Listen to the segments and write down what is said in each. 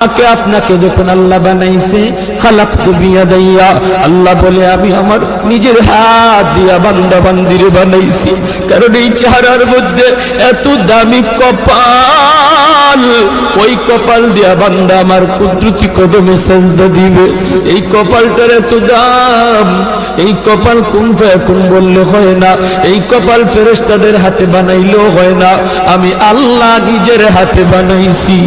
আমাকে আপনাকে যখন আল্লাহ বানাইছে খালাকতু বিয়াদাইয়া, আল্লাহ বলে আমি আমার নিজের হাত দিয়া বান্দা বান্দিরে বানাইছি। কারণ এই চেহারার মধ্যে এত দামি কপাল, ওই কপাল দিয়া বান্দা আমার কুদরতি কদমে সেজদা দিবে। এই কপালটার এত দাম, এই কপাল কুন ফায়াকুন বললে হয় না, এই কপাল ফেরেশতাদের হাতে বানাইলেও হয় না, আমি আল্লাহ নিজের হাতে বানাইছি।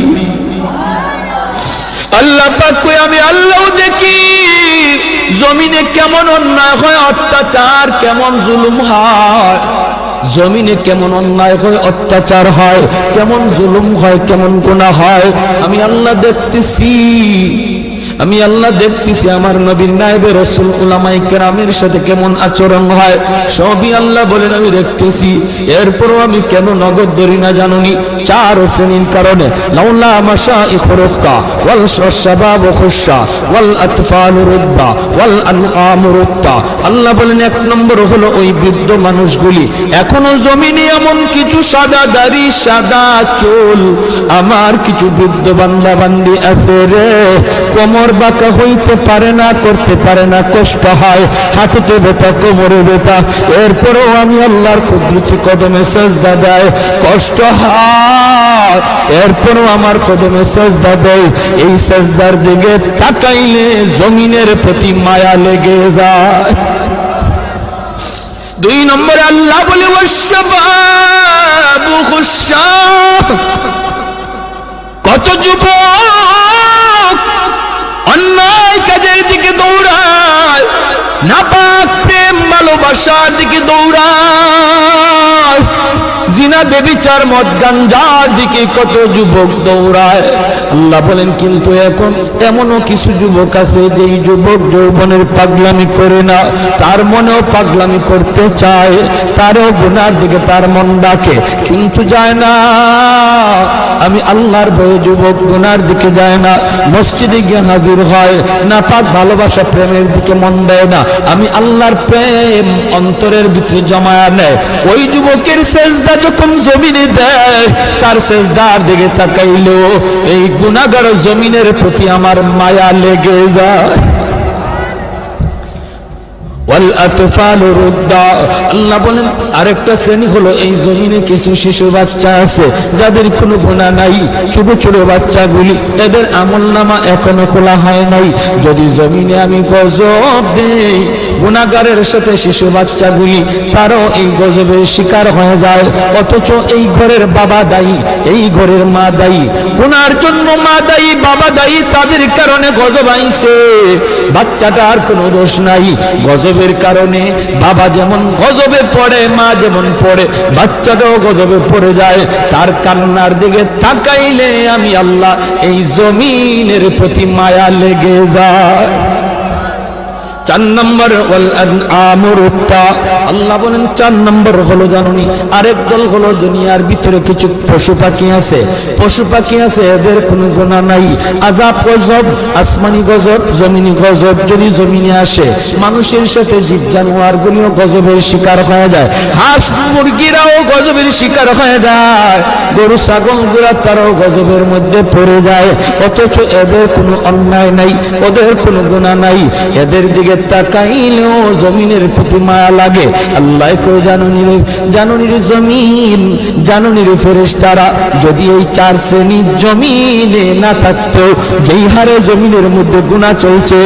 আল্লাহ পাক কই আমি আল্লাহও দেখি জমিনে কেমন অন্যায় হয়, অত্যাচার কেমন জুলুম হয়, জমিনে কেমন অন্যায় হয়, অত্যাচার হয়, কেমন জুলুম হয়, কেমন গুনাহ হয়, আমি আল্লাহ দেখতেছি। আমি আল্লাহ দেখতেছি আমার নবীর নায়েবে রাসূল উলামায়ে কেরামের সাথে কেমন আচরণ হয়, সবই আল্লাহ বলেন আমি দেখতেছি। এরপরও আমি কেন নগদ ধরি না জানুনি? চার শ্রেণীর কারণে। লাউলা মাশাইখ রুক্কা ওয়াল শাবাব খুশা ওয়াল আতফাল রুদ্দা ওয়াল আনআম রুক্তা। আল্লাহ বলেন এক নম্বর হলো ওই বৃদ্ধ মানুষগুলি, এখনো জমিনে এমন কিছু সাদা দাড়ি সাদা চুল আমার কিছু বৃদ্ধ বান্দা বান্দি আছে রে, কোমর বাঁকা হইতে পারে না, করতে পারে না, কষ্ট হয়, হাঁটুতে ব্যথা, কোমরে ব্যথা, এরপরেও আমি আল্লাহর কুদরতি কদমে সেজদা দেয়, কষ্ট হয়, এরপরেও আমার কদমে সেজদা দেয়। এই সেজদার দিকে তাকাইলে জমিনের প্রতি মায়া লেগে যায়। দুই নম্বরে আল্লাহ বলে ওয়াশশাবাবু খুশশা, কত যুবক অন্যায় কাজের দিকে দৌড়ায়, নাপাক প্রেম ভালোবাসার দিকে দৌড়ায়, জিনা বেবিচার মদ গাঞ্জার দিকে কত যুবক দৌড়ায়। আল্লাহ বলেন কিন্তু এখন এমনও কিছু যুবক আছে যেই যুবক যৌবনের পাগলামি করে না, তার মনেও পাগলামি করতে চায়, তারও গুনার দিকে তার মন ডাকে কিন্তু যায় না। আমি আল্লাহর ভয়ে যুবক গুনার দিকে যায় না, মসজিদে গিয়ে হাজির হয় না, পাক ভালোবাসা প্রেমের দিকে মন দেয় না, আমি আল্লাহর প্রেম অন্তরের ভিতরে জমায়া নেয়। ওই যুবকের সেজদা যখন জমিনে দেয়, তার সেজদার দিকে তাকাইলো এই গুনাহগার জমিনের প্রতি আমার মায়া লেগে যায়। ওয়াল আতফাল রুদ্দা, আল্লাহ বলেন আরেকটা শ্রেণী হলো এই জমিনে কিছু শিশু বাচ্চা আছে যাদের কোনো গুনাহ নাই, ছোট ছোট বাচ্চাগুলি, এদের আমলনামা এখনো খোলা হয় নাই। যদি জমিনে আমি গজব দেই, গুনাহগারের সাথে শিশু বাচ্চাগুলি তারও এই গজবের শিকার হয়ে যায়, অথচ এই ঘরের বাবা দায়ী, এই ঘরের মা দায়ী, গুনার জন্য মা দায়ী, বাবা দায়ী, তাদের কারণে গজব আইছে, বাচ্চাটার কোনো দোষ নাই। গজবের কারণে বাবা যেমন গজবে পড়ে, মা যেমন পড়ে, বাচ্চাটাও গজবে পড়ে যায়। তার কান্নার দিকে তাকাইলে আমি আল্লাহ এই জমিনের প্রতি মায়া লেগে যায়। চার নম্বর ওয়াল আনআম রুক্তা, আল্লাহ বলেন চার নম্বর হলো জানুনি আরেক দল হলো দুনিয়ার ভিতরে কিছু পশু পাখি আছে, পশু পাখি আছে এদের কোনো গুনাহ নাই, আযাব গজব, আসমানি গজব, জমিনি গজব যদি জমিনে আসে, মানুষের সাথে জীব জানোয়ার গুলিও গজবের শিকার হয়ে যায়, হাঁস মুরগিরাও গজবের শিকার হয়ে যায়, গরু ছাগল গুলা তারাও গজবের মধ্যে পড়ে যায়, অথচ এদের কোনো অন্যায় নাই, ওদের কোনো গুনাহ নাই, এদের দিকে তাকাইলেও জমিনের প্রতি মায়া লাগে। আল্লাহ কই জানুনির জমিন, জানুনির ফেরেশতারা, যদি এই চার শ্রেণীর জমিনে না থাকতো, যেই হারে জমিনের মধ্যে গুনাহ চলছে,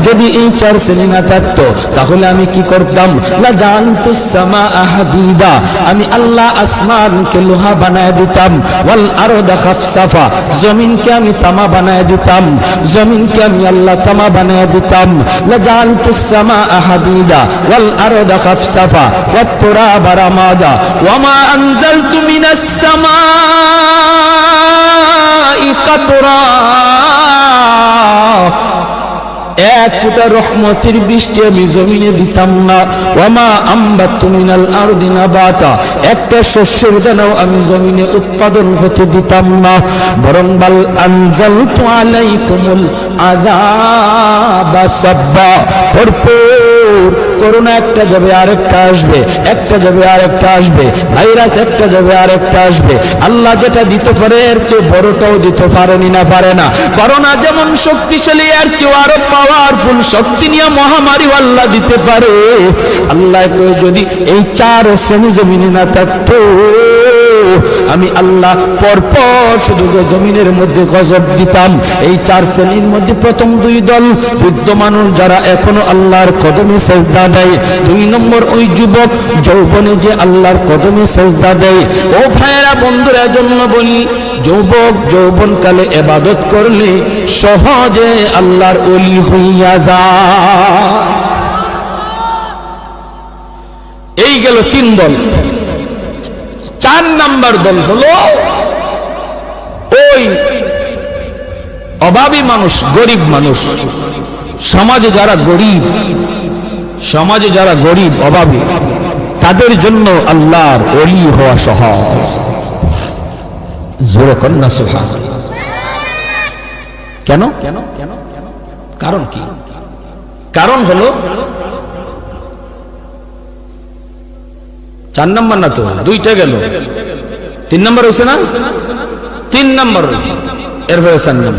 যদি এই চার শ্রেণী না থাকতো তাহলে আমি কি করতাম? লা জানতুস সামাআ হাদিদা, আমি আল্লাহ আসমানকে লোহা বানায় দিতাম, ওয়াল আরদা খাফসাফা, জমিনকে আমি তামা বানায় দিতাম, জমিনকে আমি আল্লাহ তামা বানায় দিতাম, جعلت السماء حديدا والأرض خفصفا والتراب رمادا وما أنزلت من السماء قطرا, এক ফোঁটা রহমতের বৃষ্টি আমি জমিনে দিতাম না, ওয়ামা আম্বাতু মিনাল আরদি নাবাতা, একটা শস্যের দানাও আমি জমিনে উৎপাদন হতে দিতাম না, বরং বাল আনজালতু আলাইকুমুল আযাবা সাব্বা, ভরপুর করোনা একটা যাবে আরেকটা আসবে, একটা যাবে আরেকটা আসবে, ভাইরাস একটা যাবে আরেকটা আসবে। আল্লাহ যেটা দিতে পারে এর চেয়ে বড়টাও দিতে পারেনি না পারে না। করোনা যেমন শক্তিশালী, এর চেয়ে আরো পাওয়ারফুল শক্তি নিয়ে মহামারী আল্লাহ দিতে পারে। আল্লাহ কই যদি এই 4 শ্রেণী জমিনে না থাকতো, আমি আল্লাহ পরপর শুধু জমিনের মধ্যে গজব দিতাম। এই 4 শ্রেণীর মধ্যে প্রথম 2 দল বৃদ্ধ মানুষ যারা এখনো আল্লাহর কদমে সেজদা দেয়। 2 নম্বর ওই যুবক যৌবনে যে আল্লাহর কদমে সেজদা দেয়। ও ভাইয়েরা বন্ধুরা, জন্য বলি যুবক যৌবনকালে ইবাদত করলে সহজে আল্লাহর ওলি হইয়া যায়। এই গেল 3 দল। 4 নাম্বার দল হলো ওই অভাবী মানুষ, গরিব মানুষ। সমাজে যারা গরিব অভাবী, তাদের জন্য আল্লাহর ওলি হওয়া সহজ। জোরে কন্যা সুবহানাল্লাহ। কেন? কারণ কি? কারণ হলো 4 নম্বর না তো, 2টা গেল, 3 নম্বর হয়েছে না? 3 নম্বর হয়েছে, এরপরে 4 নম্বর।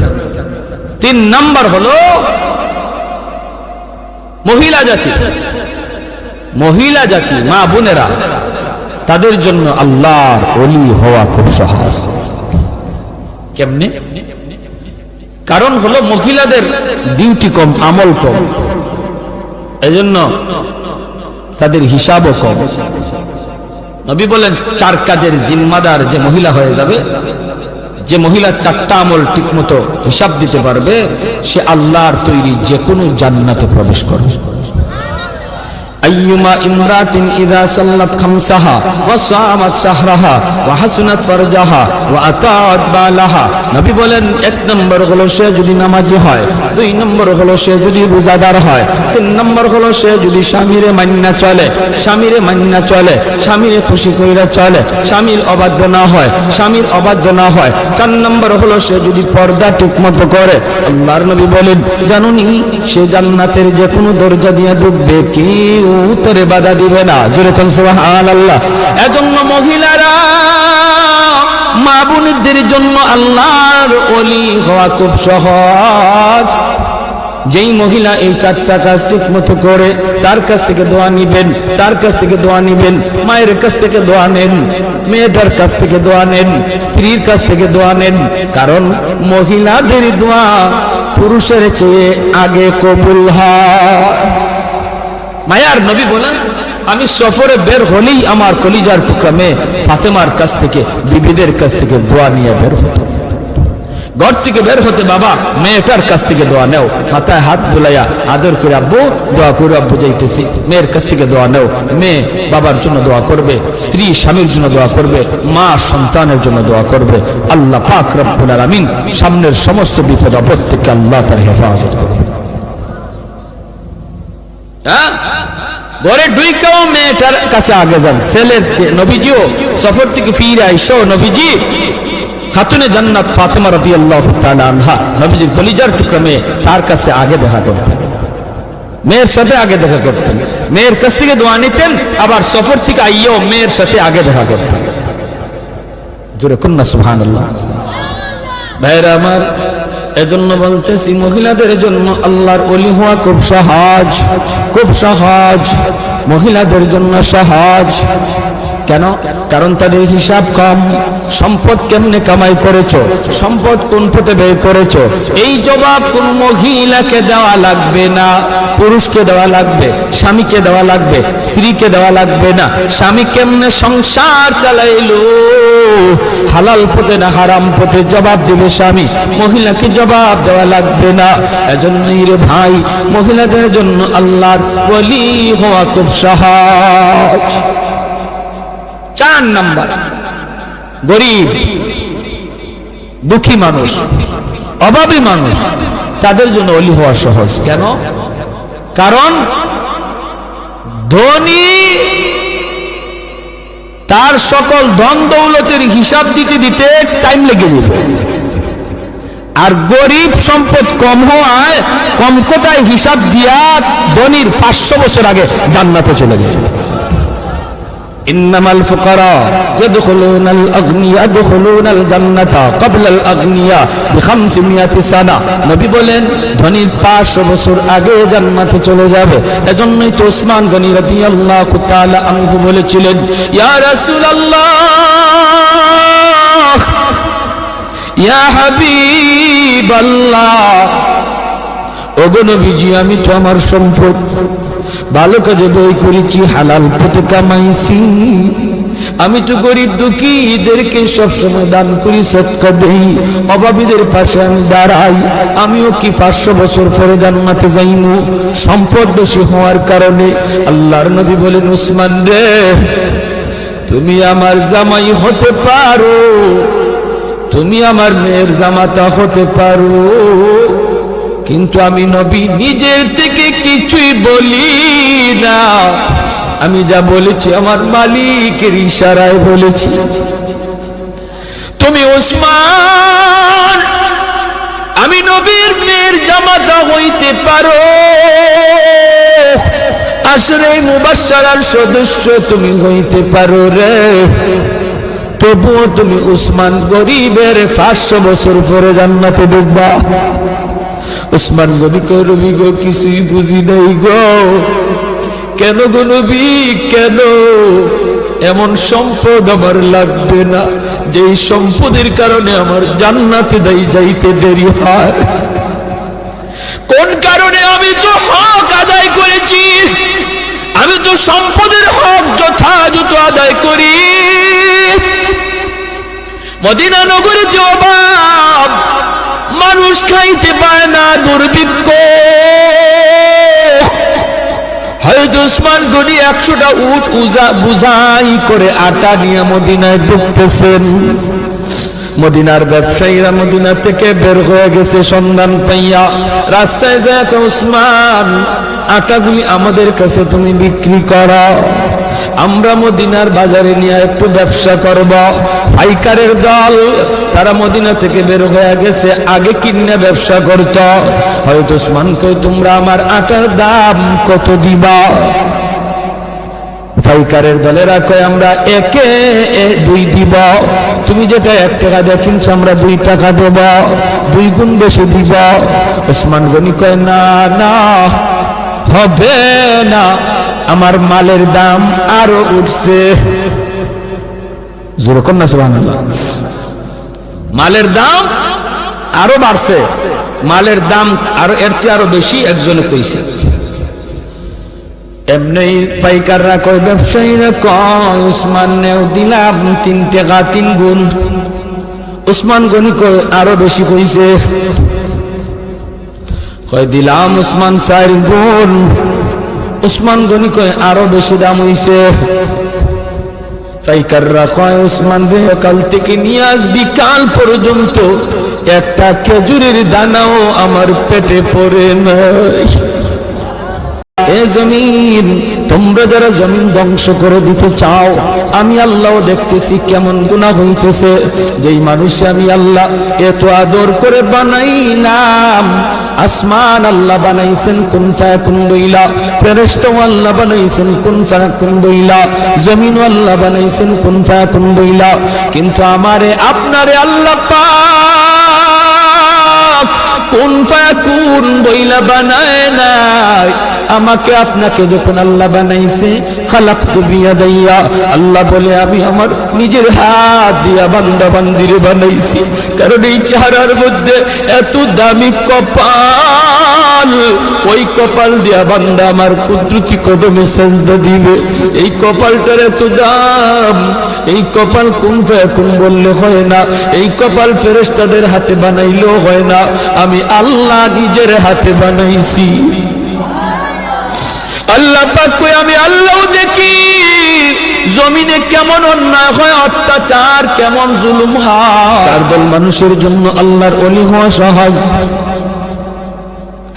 3 নম্বর হলো মহিলা জাতি, মা বোনেরা, তাদের জন্য আল্লাহর ওলি হওয়া খুব সহজ। কেমনে? কারণ হলো মহিলাদের ডিউটি কম, আমল কম, এজন্য তাদের হিসাবও কম। নবী বলেন 4 কাজের জিম্মাদার যে মহিলা হয়ে যাবে, যে মহিলা 4টা আমল ঠিকমতো হিসাব দিতে পারবে, সে আল্লাহর তৈরি যে কোনো জান্নাতে প্রবেশ করবে। أيما امرأة إذا صلت خمسها وصامت شهرها وحسنت فرجها وأطاعت بالها। নবী বলেন 1 নম্বর হলো সে যদি নামাজি হয়, 2 নম্বর হলো সে যদি রোজাদার হয়, 3 নম্বর হলো সে যদি স্বামীরে মান্না চলে, স্বামীরে খুশি কইরা চলে, স্বামীর অবাধ্য না হয়, 4 নম্বর হলো সে যদি পর্দা ঠিকমতো করে। আল্লাহর নবী বলেন, জানুনি সে জান্নাতের যে কোনো দরজা দিয়ে ঢুকবে, কেউ উত্তরে বাধা দিবে না। জোরে কোন সুবহানাল্লাহ। এজন্য মহিলারা, মা বোনদের জন্য আল্লাহর ওলি হওয়া খুব সহজ। যেই মহিলা এই 4টা কাজ ঠিক মতো করে, তার কাছ থেকে দোয়া নিবেন, মায়ের কাছ থেকে দোয়া নেন, মেয়েটার কাছ থেকে দোয়া নেন, স্ত্রীর কাছ থেকে দোয়া নেন। কারণ মহিলাদের দোয়া পুরুষের চেয়ে আগে কবুল হয়। মায়ার নবী বলেন, আমি সফরে বের হলেই আমার কলিজার টুকরা মেয়ে ফাতেমার কাছ থেকে, বিবিদের কাছ থেকে দোয়া নিয়ে বের হতো। ঘর থেকে বের হতে বাবা মেয়েটার কাছ থেকে দোয়া নেও, মাথায় হাত বুলাইয়া আদর করে আব্বু দোয়া করে, আব্বু যাইতেছি, মেয়ের কাছ থেকে দোয়া নেও। মেয়ে বাবার জন্য দোয়া করবে, স্ত্রী স্বামীর জন্য দোয়া করবে, মা সন্তানের জন্য দোয়া করবে। আল্লাহ পাক রব্বুল আলামিন সামনের সমস্ত বিপদ আপদ থেকে আল্লাহ তার হেফাজত করবে। ঘরে ঢুইকাও মেয়েটার কাছে আগে যান, ছেলের চেয়ে। নবীজিও সফর থেকে ফিরে আইসাও নবীজি খাতুনে জান্নাত ফাতেমা রাদিয়াল্লাহু তাআলা আনহা, নবীজির কলিজার টুকরা মেয়ে, তার কাছে আগে দেখা করতেন, মেয়ের সাথে আগে দেখা করতেন, মেয়ের কাছ থেকে দোয়া নিতেন, আবার সফর থেকে আইয়াও মেয়ের সাথে আগে দেখা করতেন। জোরে কন্যা সুবহানাল্লাহ। ভাইরা আমার, এজন্য বলতেছি মহিলাদের জন্য আল্লাহর ওলি হওয়া খুব সহজ, মহিলাদের জন্য সহজ। কেন? কারণ তাদের হিসাব কম। সম্পদ কেমনে কামাই করেছো, সম্পদ কোন পথে ব্যয় করেছো, এই জবাব কোন মহিলাকে দেওয়া লাগবে না, পুরুষকে দেওয়া লাগবে, স্বামীকে দেওয়া লাগবে, স্ত্রীকে দেওয়া লাগবে না। স্বামী কেমনে সংসার চালাইলো, হালাল পথে না হারাম পথে, জবাব দিবে স্বামী, মহিলাকে জবাব দেওয়া লাগবে না। এজন্যই রে ভাই, মহিলাদের জন্য আল্লাহর ওলি হওয়া খুব সহজ। 4 নাম্বার, গরিব দুঃখী মানুষ, অভাবী মানুষ, তাদের জন্য ওলি হওয়া সহজ। কেন? কারণ ধনী তার সকল ধন দৌলতের হিসাব দিতে দিতে টাইম লেগে যাবে, আর গরিব সম্পদ কম হওয়ায় কম কোটায় হিসাব দিয়া ধনীর 500 বছর আগে জান্নাতে চলে গেছে। ইন্নামাল ফুকারা ইয়াদখুলুনাল আগনিয়া ইয়াদখুলুনাল জান্নাতা ক্বাবলাল আগনিয়া বি500 সানা। নবী বলেন ধনী 500 বছর আগে জান্নাতে চলে যাবে। এজন্যই তো ওসমান গনি রাদিয়াল্লাহু তাআলা আনহু বলেছিলেন, ইয়া রাসূলুল্লাহ, ইয়া হাবিবাল্লাহ, ওগো নবীজি, আমি তো আমার সম্পদ ভালো কাজে ব্যয় করেছি, হালাল পথে কামাইছি। আমি তো গরিব দুঃখীদেরকে সবসময় দান করি, সদকা দেই, অভাবীদের পাশে আমি দাঁড়াই। আমিও কি 500 বছর পরে জান্নাতে যাইমু সম্পদ বেশি হওয়ার কারণে? আল্লাহর নবী বলেন, উসমান রে, তুমি আমার জামাই হতে পারো, তুমি আমার মেয়ের জামাতা হতে পারো, কিন্তু আমি নবী নিজের থেকে কিছুই বলি না। আমি যা বলেছি আমার মালিকের ইশারায় বলেছি। তুমি ওসমান, আমি নবীর মেয়ের জামাতা হইতে পারো, আশরে মুবাশশারার সদস্য তুমি হইতে পারো রে, তবুও তুমি উসমান গরিবের 500 বছর পরে জান্নাতে ঢুকবা। উসমান নবী কই, নবী গো, কিছুই বুঝি নাই গো। কেন গো নবী, কেন? এমন সম্পদ আমার লাগবে না যেই সম্পদের কারণে আমার জান্নাতে যাইতে দেরি হয়। কোন কারণে? আমি তো হক আদায় করেছি, আমি তো সম্পদের হক যথাযথ আদায় করি। মদিনা নগরে যে অভাব, মানুষ খাইতে পায় না, দুর্ভিক্ষ, হয়তো উসমান গনি 100টা উট বুঝাই করে আটা নিয়ে মদিনায় ঢুকতেছেন। মদিনার ব্যবসায়ীরা মদিনা থেকে বের হয়ে গেছে সন্ধান পাইয়া, রাস্তায় যায়, উসমান, আটাগুলি আমাদের কাছে তুমি বিক্রি করো, আমরা মদিনার বাজারে নিয়ে একটু ব্যবসা করব। পাইকারের দল তারা মদিনা থেকে বের হয়ে গেছে, আগে কিনে ব্যবসা করত। হয়তো উসমান কই, তোমরা আমার আটার দাম কত দিবা? পাইকারের দলেরা কয়, আমরা 1-2 দিব। তুমি যেটা 1 টাকা দিয়ে কিনছো আমরা 2 টাকা দেব, 2 গুণ বেশি দিব। উসমান গনি কয়, না না, হবে না, আমার মালের দাম আরো উঠছে। যেরকম না সুবহানাল্লাহ, মালের দাম আরো বাড়ছে, মালের দাম আরো এর চেয়ে আরো বেশি একজনে কইছে। এমনি পাইকাররা কয়, ব্যবসায়ীরা কয়, উসমান নেও দিলাম 3 টাকা 3 গুণ। উসমান গনি কয়, আরো বেশি কইছে। কয়, দিলাম উসমান 4 গুণ। উসমান গনি কয়, আরো বেশি দাম হইছে। পাইকাররা কয়, উসমান রে, কাল থেকে নিয়ে আজ বিকাল পর্যন্ত একটা খেজুরের দানাও আমার পেটে পড়ে নাই। এ জমিন, তোমরা যারা জমিন ধ্বংস করে দিতে চাও, আমি আল্লাহ দেখতেছি কেমন গুনাহ হইতেছে। যেই মানুষে আমি আল্লাহ এত আদর করে বানাইলাম, আসমান আল্লাহ বানাইছেন কুন ফায়াকুন বইলা, ফেরেশতা আল্লাহ বানাইছেন কুন ফায়াকুন বইলা, জমিন আল্লাহ বানাইছেন কুন ফায়াকুন বইলা, কিন্তু আমারে আপনারে আল্লাহ পাক কুন ফায়াকুন বইলা বানায় নাই। আমাকে আপনাকে যখন আল্লাহ বানাইছে, খালাকতু বিয়াদাইয়া, আল্লাহ বলে আমি আমার নিজের হাত দিয়া বান্দা বান্দিরে বানাইছি। কারণ এই চেহারার মধ্যে এত দামি কপাল, ওই কপাল দিয়া বান্দা আমার কুদরতি কদমে সেজদা দিবে। এই কপালটার এত দাম, এই কপাল কুন ফায়াকুন বললে হয় না, এই কপাল ফেরেশতাদের হাতে বানাইলেও হয় না, আমি আল্লাহ নিজের হাতে বানাইছি। আল্লাহ পাক কই, আমি আল্লাহ দেখি জমিনে কেমন অন্যায় হয়, অত্যাচার কেমন জুলুম হয়। 4 দল মানুষের জন্য আল্লাহর ওলি হওয়া সহজ।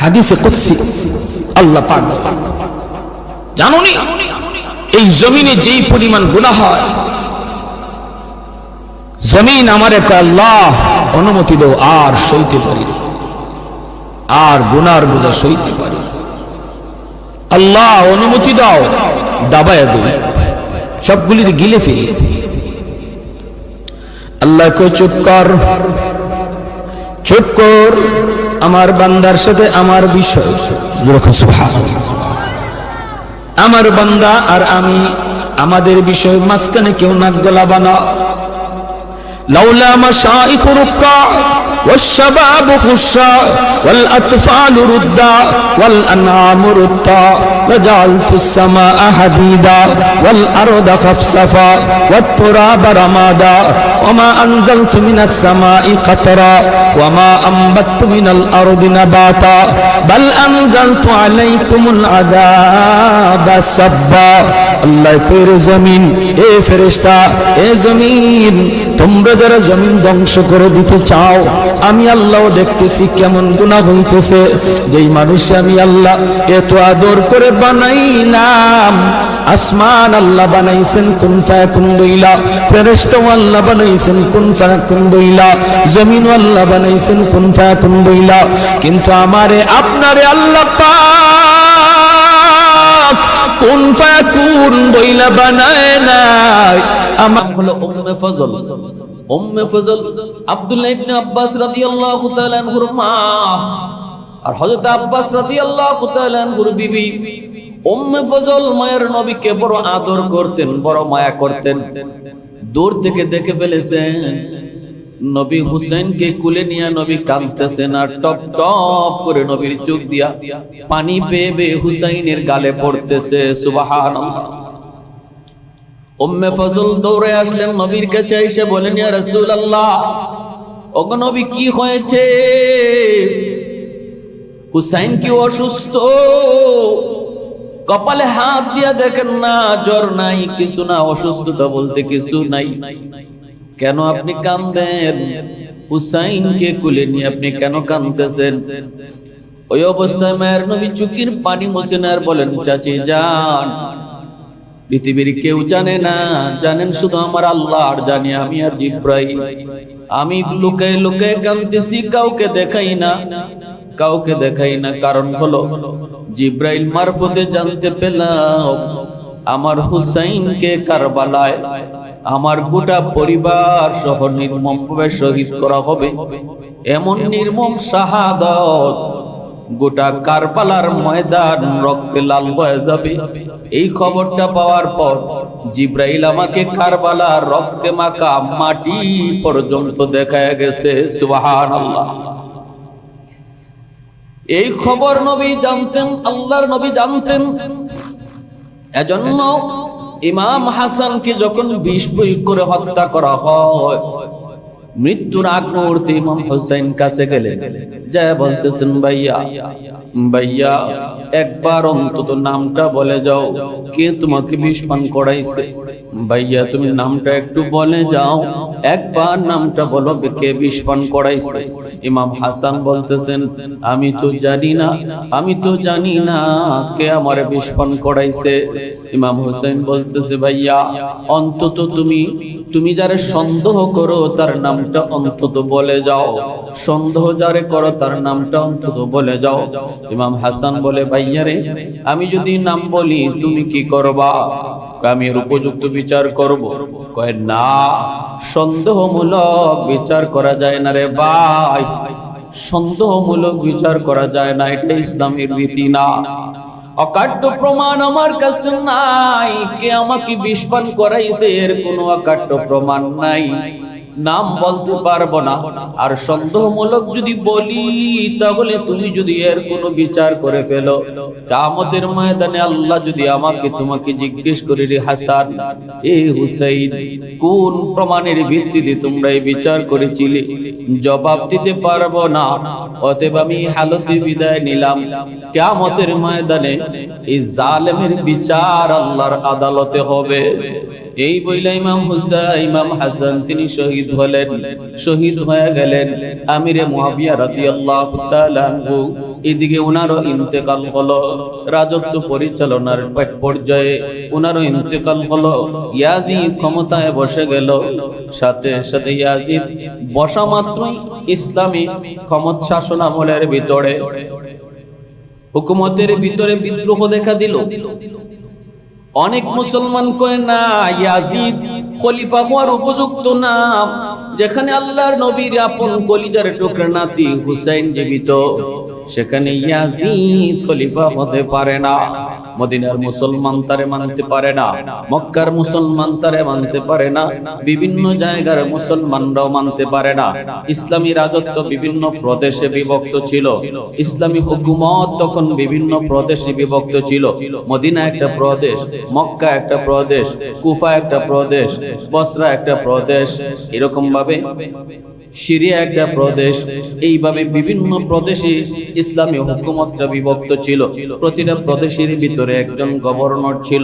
হাদিসে কুদসি আল্লাহ পাক জানোনি, এই জমিনে যেই পরিমাণ গুনাহ হয়, জমিন আমারে কয়, আল্লাহ অনুমতি দাও, আর সইতে পারি না, আর গুনার বোঝা সইতে পারি না। আল্লাহ অনুমতি দাও, দাবায়া দেই, সবগুলির গিলে ফেলি। আল্লাহ কই চুপ কর, চুপ কর, আমার বান্দার সাথে আমার বিষয়, আমার বান্দা আর আমি, আমাদের বিষয় মাঝখানে কেউ নাক গলাবা না। লাউলা মাশাইখ রুক্কা والشباب خشا والأطفال ردا والأنعام ردا وجعلت السماء حديدا والأرض خفصفا والتراب رمادا وما أنزلت من السماء قطرا وما أنبت من الأرض نباتا بل أنزلت عليكم العذاب سبا আল্লাহ কইর জমিন, এ ফেরেশতা, এ জমিন, তোমরা যারা জমিন ধ্বংস করে দিতে চাও, আমি আল্লাহ দেখতেছি কেমন গুনাহ হইতেছে। যেই মানুষ আমি আল্লাহ এত আদর করে বানাইলাম, আসমান আল্লাহ বানাইছেন কুন ফায়াকুন বইলা, ফেরেশতা আল্লাহ বানাইছেন কুন ফায়াকুন বইলা, জমিন আল্লাহ বানাইছেন কুন ফায়াকুন বইলা, কিন্তু আমারে আপনারে আল্লাহ পাক কুন ফায়াকুন বইলা বানায় নাই। আমার হলো উম্মে ফজল, উম্মে ফজল আব্দুল্লাহ ইবনে আব্বাস রাদিয়াল্লাহু তাআলা আনহুর মা, আর হযরত আব্বাস রাদিয়াল্লাহু তাআলা আনহুর বিবি। উম্মে ফজল মায়ের নবীকে বড় আদর করতেন, বড় মায়া করতেন। দূর থেকে দেখে ফেলেছেন নবী হুসাইনকে কুলে নিয়ে নবী কাঁদতেছেন, আর টপ টপ করে নবীর চোখ দিয়া পানি বেয়ে বেয়ে হুসাইনের গালে পড়তেছে। সুবহানাল্লাহ। উম্মে ফজল দৌড়ে আসলেন নবীর কাছে, এসে বলেন, ইয়া রাসূলুল্লাহ, ওগো নবী কি হয়েছে? হুসাইন কি অসুস্থ? কপালে হাত দিয়া দেখেন না, জ্বর নাই, কিছু না, অসুস্থতা বলতে কিছু নাই। কেন আপনি কাঁদেন? হুসাইনকে কুলে নিয়ে আপনি কেন কাঁদতেছেন? ওই অবস্থায় মায়ের নবী চোখের পানি মুছেন আর বলেন, চাচি যান, পৃথিবীর কেউ জানে না, জানেন শুধু আমার আল্লাহ, আর জানি আমি আর জিব্রাইল। আমি লুকায় লুকায় কাঁদতেছি, কাউকে দেখাই না, কাউকে দেখাই না। কারণ হলো জিব্রাইল মারফতে জানতে পেলাম আমার হুসাইনকে কারবালায় আমার গোটা পরিবার সহ নির্মমভাবে শহীদ করা হবে। এমন নির্মম শাহাদাত, গোটা কারবালার ময়দান রক্তে লাল হয়ে যাবে। এই খবরটা পাওয়ার পর জিব্রাইল আমাকে কারবালার রক্তে মাখা মাটি পর্যন্ত দেখায় গেছে। সুবহানাল্লাহ। এই খবর নবী জানতেন, আল্লাহর নবী জানতেন। এজন্য ইমাম হাসানকে যখন বিষ প্রয়োগ করে হত্যা করা হয়, মৃত্যুর আগ মুহূর্তে ইমাম হুসাইন কাছে গেলেন, যা বলতেছেন, ভাইয়া ভাইয়া, একবার অন্তত নামটা বলে যাও, কে তোমাকে বিষ পান করাইছে? ভাইয়া তুমি নামটা একটু বলে যাও, একবার নামটা বলো, কে বিষ পান করাইছে? ইমাম হাসান বলতেছেন, আমি তো জানি না, আমি তো জানি না কে আমার বিষ পান করাইছে। ইমাম হুসাইন বলতেছে, ভাইয়া অন্তত তুমি যারে সন্দেহ করো তার নামটা অন্তত বলে যাও, সন্দেহ যারে করো তার নামটা অন্তত বলে যাও। ইমাম হাসান বলে, ভাইয়া রে, আমি যদি নাম বলি তুমি কি করবা? আমি এর উপযুক্ত বিচার করব। কয় না, সন্দেহমূলক বিচার করা যায় না রে ভাই, সন্দেহমূলক বিচার করা যায় না, এটা ইসলামের রীতি না। অকাট্য প্রমাণ আমার কাছে নাই, কে আমাকে বিষ পান করাইছে এর কোনো অকাট্য প্রমাণ নাই, নাম বলতে পারবো না। আর সন্দেহমূলক যদি বলি, তাহলে তুমি যদি এর কোনো বিচার করে ফেলো, কিয়ামতের ময়দানে আল্লাহ যদি আমাকে তোমাকে জিজ্ঞেস করে, রে হাসান, এ হুসাইন, কোন প্রমাণের ভিত্তিতে তোমরা এই বিচার করেছিলে, জবাব দিতে পারবো না। অতএব আমি হালতে বিদায় নিলাম। কিয়ামতের ময়দানে এই জালেমের বিচার আল্লাহর আদালতে হবে। এই বইলা ইমাম হাসান তিনি শহীদ হলেন, শহীদ হয়ে গেলেন। আমিরে মুআবিয়া রাদিয়াল্লাহু তাআলা আনহু এদিকে ওনারও ইন্তেকাল হলো, রাজত্ব পরিচালনার এক পর্যায়ে ওনারও ইন্তেকাল হলো। ইয়াজিদ ক্ষমতায় বসে গেল। সাথে সাথে ইয়াজিদ বসা মাত্রই ইসলামী ক্ষমতা শাসন আমলের ভিতরে হুকুমতের ভিতরে বিদ্রোহ দেখা দিল। অনেক মুসলমান কয় না, ইয়াজিদ খলিফা হওয়ার উপযুক্ত না। যেখানে আল্লাহর নবীর আপন কলিজার টুকরা নাতি হুসাইন জীবিত, সেখানে ইয়াজিদ খলিফা হতে পারে না। মদিনার মুসলমান তারে মানতে পারে না, মক্কার মুসলমান তারে মানতে পারে না, বিভিন্ন জায়গার মুসলমানরাও মানতে পারে না। ইসলামী রাজত্ব বিভিন্ন প্রদেশে বিভক্ত ছিল, ইসলামী হুকুমত তখন বিভিন্ন প্রদেশে বিভক্ত ছিল। মদিনা একটা প্রদেশ, মক্কা একটা প্রদেশ, কুফা একটা প্রদেশ, বসরা একটা প্রদেশ, এরকম ভাবে সিরিয়া একটা প্রদেশ। এইভাবে বিভিন্ন প্রদেশে ইসলামী হুকুমতটা বিভক্ত ছিল। প্রতিটা প্রদেশের ভিতরে একজন গভর্নর ছিল।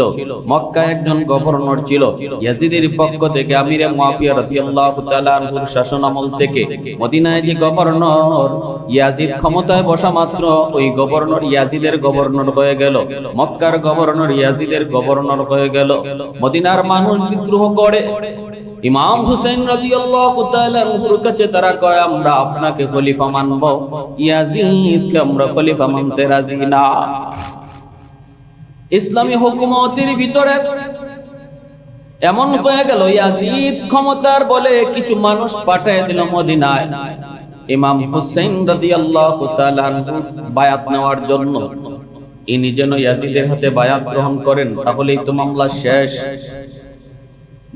মক্কা একজন গভর্নর ছিল। ইয়াজিদের পক্ষ থেকে আমিরে মুআবিয়া রাদিয়াল্লাহু তাআলা আনহুর শাসন আমল থেকে মদিনায় যে গভর্নর, ইয়াজিদ ক্ষমতায় বসা মাত্র ওই গভর্নর ইয়াজিদের গভর্নর হয়ে গেল। মক্কার গভর্নর ইয়াজিদের গভর্নর হয়ে গেল। মদিনার মানুষ বিদ্রোহ করে। ইমাম হুসাইন রাদিয়াল্লাহু তাআলা আনহুর কাছে তারা কয়, আমরা আপনাকে খলিফা মানব, ইয়াজিদকে আমরা খলিফা মানতে রাজি না। ইসলামী হুকুমতের ভিতরে এমন হয়ে গেল, ইয়াজিদ ক্ষমতার বলে কিছু মানুষ পাঠিয়ে দিল মদিনায় ইমাম হুসাইন রাদিয়াল্লাহু তাআলা আনহু বায়াত নেওয়ার জন্য। ইনি যেন ইয়াজিদের হাতে বায়াত গ্রহণ করেন, তাহলেই তো মামলা শেষ।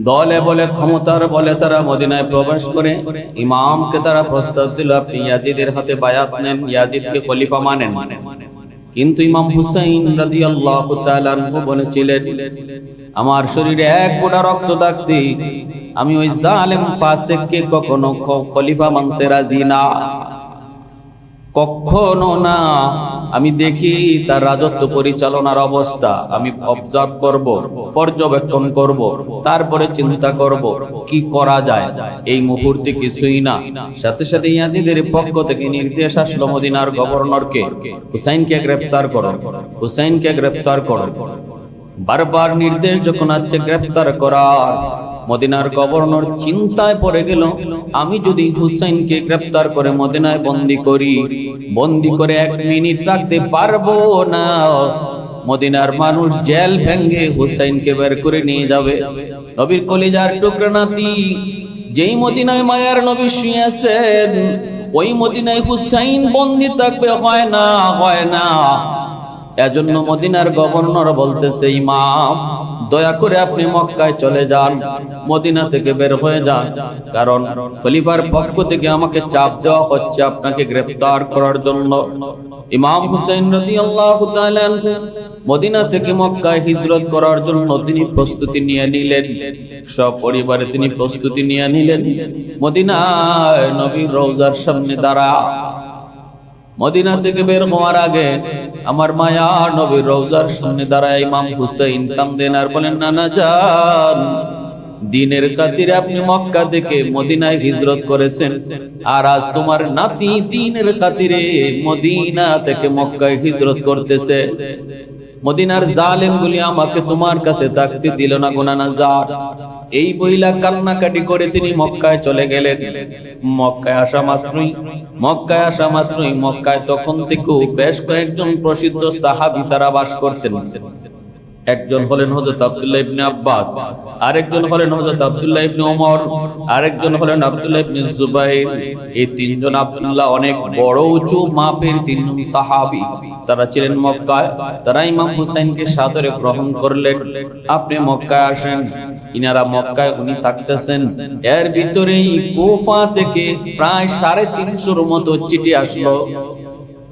দলে বলে ক্ষমতার বলে তারা মদিনায় প্রবেশ করে ইমামকে তারা প্রস্তাব দিল, আপনি ইয়াজিদের হাতে বায়াত নেন, ইয়াজিদকে খলিফা মানেন। কিন্তু ইমাম হুসাইন রাদিয়াল্লাহু তাআলা আনহু বলেছিলেন, আমার শরীরে এক ফোঁটা রক্ত থাকতে আমি ওই জালেম ফাসিককে কখনো খলিফা মানতে রাজি না, কখনো না। আমি দেখি তার রাজত্ব পরিচালনার অবস্থা, আমি অবজার্ভ করব, পর্যবেক্ষণ করব, তারপরে চিন্তা করব কি করা যায়। এই মুহূর্তে কিছুই না। সাথে সাথে ইয়াজিদের পক্ষ থেকে নির্দেশ আসলো মদিনার গভর্নরকে, হুসাইনকে গ্রেফতার করো, হুসাইনকে গ্রেফতার করো। বারবার নির্দেশ যখন আছে গ্রেফতার করার, মদিনার গভর্নর চিন্তায় পড়ে গেল, আমি যদি হুসাইনকে গ্রেফতার করে মদিনায় বন্দী করি, বন্দী করে 1 মিনিট রাখতে পারবো না। মদিনার মানুষ জেল ভেঙে হুসাইনকে বের করে নিয়ে যাবে। নবীর কলিজার টুকরা নাতি যেই মদিনায় মায়ার নবী শুয়েছেন, ওই মদিনায় হুসাইন বন্দী থাকবে, হয় না, হয় না। এজন্য মদিনার গভর্নর বলতেছে, ইমাম দয়া করে আপনি মক্কায় চলে যান, মদিনা থেকে বের হয়ে যান, কারণ খলিফার পক্ষ থেকে আমাকে চাপ দেওয়া হচ্ছে আপনাকে গ্রেফতার করার জন্য। ইমাম হুসাইন রাদিয়াল্লাহু তাআলা আনহু মদিনা থেকে মক্কায় হিজরত করার জন্য তিনি প্রস্তুতি নিয়ে নিলেন, সব পরিবারে তিনি প্রস্তুতি নিয়ে নিলেন। মদিনায় নবীর রওজার সামনে দাঁড়া, মদিনা থেকে বের হওয়ার আগে আমার মায়া নবীর রওজার সামনে দাঁড়ায় ইমাম হুসাইন কান্দেন আর বলেন, নানা জান, দিনের খাতিরে আপনি মক্কা থেকে মদিনায় হিজরত করেছেন, আর আজ তোমার নাতি দিনের খাতিরে মদিনা থেকে মক্কায় হিজরত করতেছে। মদিনার জালেমগুলি আমাকে তোমার কাছে থাকতে দিল না গো নানা জান। এই বইলা কান্নাকাটি করে তিনি মক্কায় চলে গেলেন। মক্কায় আসা মাত্রই মক্কায় তখন থেকেও বেশ কয়েকজন প্রসিদ্ধ সাহাবী তারা বাস করতেন। একজন হলেন হযরত আব্দুল্লাহ ইবনে আব্বাস, আরেকজন হলেন হযরত আব্দুল্লাহ ইবনে ওমর, আরেকজন হলেন আব্দুল্লাহ ইবনে জুবাইর। এই তিনজন আব্দুল্লাহ অনেক বড় উঁচু মাপের তিনজন সাহাবী, তারা ছিলেন মক্কায়। তারা ইমাম হুসাইনকে সাদরে গ্রহণ করলেন, আপনি মক্কায় আসেন। ইনারা মক্কায় উনি থাকতেছেন। এর ভিতরেই কুফা থেকে প্রায় 350 মতো চিঠি আসলো।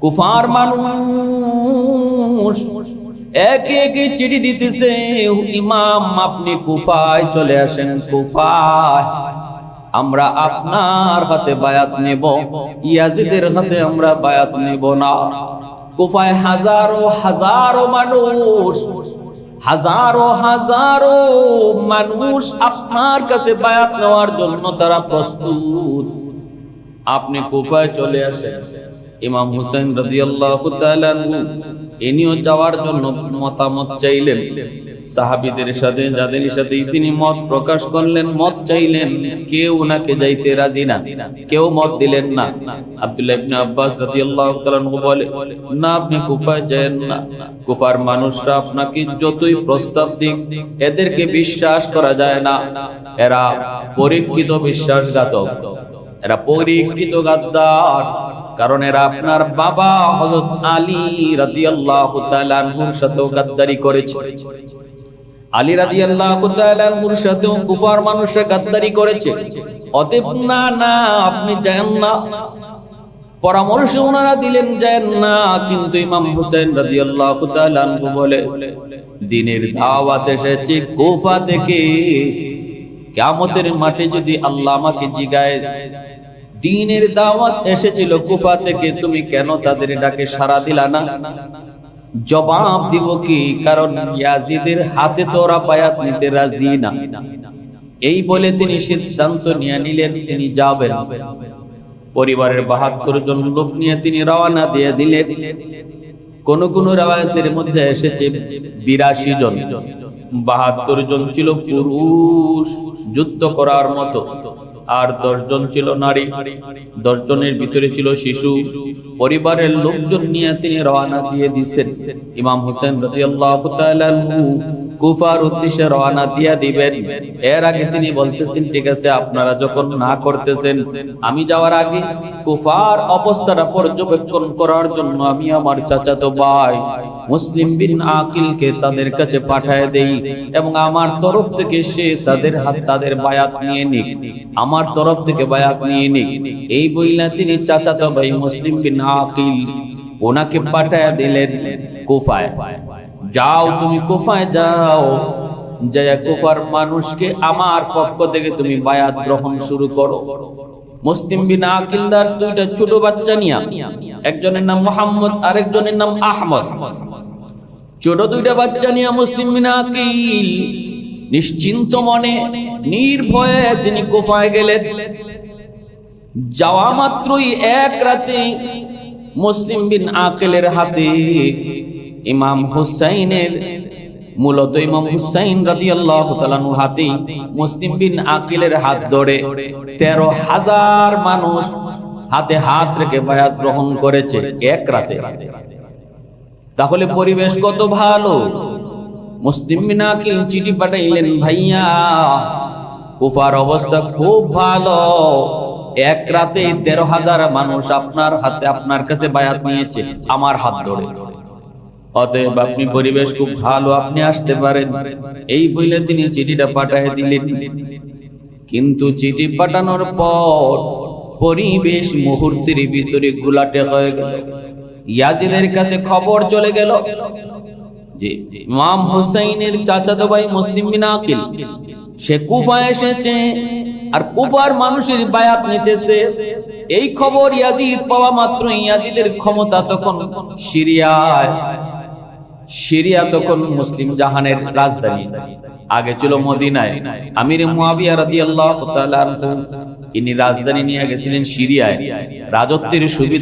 কুফার মানুষ একে একে চিঠি দিতেছে, ইমাম আপনি কুফায় চলে আসেন, কুফায় আমরা আপনার হাতে বায়াত নেব, ইয়াজিদের হাতে আমরা বায়াত নেব না। কুফায় হাজারো হাজারো মানুষ, হাজারো হাজারো মানুষ আপনার কাছে বায়াত নেওয়ার জন্য তারা প্রস্তুত। আপনি কুফায় চলে আসেন। ইমাম হুসাইন রাদিয়াল্লাহু তাআলা ইনিও যাওয়ার জন্য মতামত চাইলেন। সাহাবীদের সাথে যাদের সাথে তিনি মত প্রকাশ করলেন, মত চাইলেন, কেউ ওনাকে যাইতে রাজি না, কেউ মত দিলেন না। আব্দুল্লাহ ইবনে আব্বাস রাদিয়াল্লাহু তাআলা বলে, না আপনি কুফায় যান না, কুফার মানুষরা আপনাকে যতই প্রস্তাব দিক এদেরকে বিশ্বাস করা যায় না, এরা পরীক্ষিত বিশ্বাসঘাতক, এরা পরীক্ষিত গাদ্দার। কারণ এরা আপনার বাবা হযরত আলী রাদিয়াল্লাহু তাআলা আনহুর সাথেও গাদ্দারি করেছে। আলী রাদিয়াল্লাহু তাআলা আনহুর সাথেও কুফার মানুষরা গাদ্দারি করেছে। অতএব না না আপনি যান না। পরামর্শ ওনারা দিলেন যান না, কিন্তু ইমাম হুসাইন রাদিয়াল্লাহু তাআলা আনহু বলে, দ্বীনের দাওয়াত এসেছে কুফা থেকে। কিয়ামতের মাঠে যদি আল্লাহ আমাকে জিগায় দ্বীনের দাওয়াত এসেছিল কুফা থেকে, তুমি কেন তাদের ডাকে সাড়া দিলা না? জবাব দিব কি? কারণ ইয়াজিদের হাতে তো ওরা বায়াত নিতে রাজি না। এই বলে তিনি সিদ্ধান্ত নিয়ে নিলেন তিনি যাবেন। পরিবারের ৭২ জন লোক নিয়ে তিনি রওনা দিয়ে দিলেন। কোন কোন রাওয়ায়াতের মধ্যে এসেছে ৮২ জন। ৭২ জন ছিল পুরুষ যুদ্ধ করার মতো, আর ১০ জন ছিল নারী, ১০ জনের ভিতরে ছিল শিশু। পরিবারের লোকজন নিয়ে তিনি রওনা দিয়ে দিয়েছেন। ইমাম হুসাইন রাদিয়াল্লাহু তাআলা কুফার উদ্দেশ্যে রওনা দিয়ে দিবেন। এর আগে তিনি বলতেছেন, ঠিক আছে আপনারা যখন না করতেছেন, আমি যাওয়ার আগে কুফার অবস্থাটা পর্যবেক্ষণ করার জন্য আমি আমার চাচাতো ভাই মুসলিম বিন আকিলকে তাদের কাছে পাঠায় দেই, এবং আমার তরফ থেকে সে তাদের বায়াত নিয়ে নিক, আমার তরফ থেকে বায়াত নিয়ে নিক। এই বইলা তিনি চাচাতো ভাই মুসলিম বিন আকিল ওনাকে পাঠায় দিলেন কুফায়। যাও তুমি কুফায় যাও, যায় কুফার মানুষকে আমার পক্ষ থেকে তুমি বায়াত গ্রহণ শুরু করো। মুসলিম বিন আকিলদার 2টা ছোট বাচ্চা নিয়া, একজনের নাম মুহাম্মদ আর একজনের নাম আহমদ, ছোট 2টা বাচ্চা নিয়া মুসলিম বিন আকিল নিশ্চিন্ত মনে নির্ভয়ে তিনি কুফায় গেলেন। যাওয়া মাত্রই এক রাতে মুসলিম বিন আকিলের হাতে ইমাম হুসাইনের, মূলত ইমাম হুসাইন রাদিয়াল্লাহু তাআলা আনহু হাতে মুসলিম বিন আকিলের হাত ধরে ১৩,০০০ মানুষ হাতে হাত রেখে বায়াত গ্রহণ করেছে এক রাতে। তাহলে পরিবেশ কত ভালো। মুসলিম বিন আকিল চিঠি পাঠাইলেন, ভাইয়া কুফার অবস্থা খুব ভালো, এক রাতে ১৩,০০০ মানুষ আপনার হাতে আপনার কাছে বায়াত নিয়েছে আমার হাত ধরে, অতএব আপনি পরিবেশ খুব ভালো, আপনি আসতে পারেন। এই বলে তিনি চিঠিটা পাঠিয়ে দিলেন। কিন্তু চিঠি পাঠানোর পর পরিবেশ মুহূর্তের ভিতরে ঘোলাটে হয়ে গেল। ইয়াজিদের কাছে খবর চলে গেল যে ইমাম হুসাইনের চাচাতো ভাই মুসলিম বিন আকিল সে কুফায় এসেছে, আর কুফার মানুষের বায়াত নিতেছে। এই খবর ইয়াজিদ পাওয়া মাত্র, ইয়াজিদের ক্ষমতা তখন সিরিয়া তখন মুসলিম জাহানের রাজধানী, আগে ছিল মদিনায়। আমির মুয়াবিয়া রাদিয়াল্লাহু তাআলা আনহু ইনি রাজধানী নিয়ে গেছিলেন সিরিয়ায় রাজত্বের সুবিধা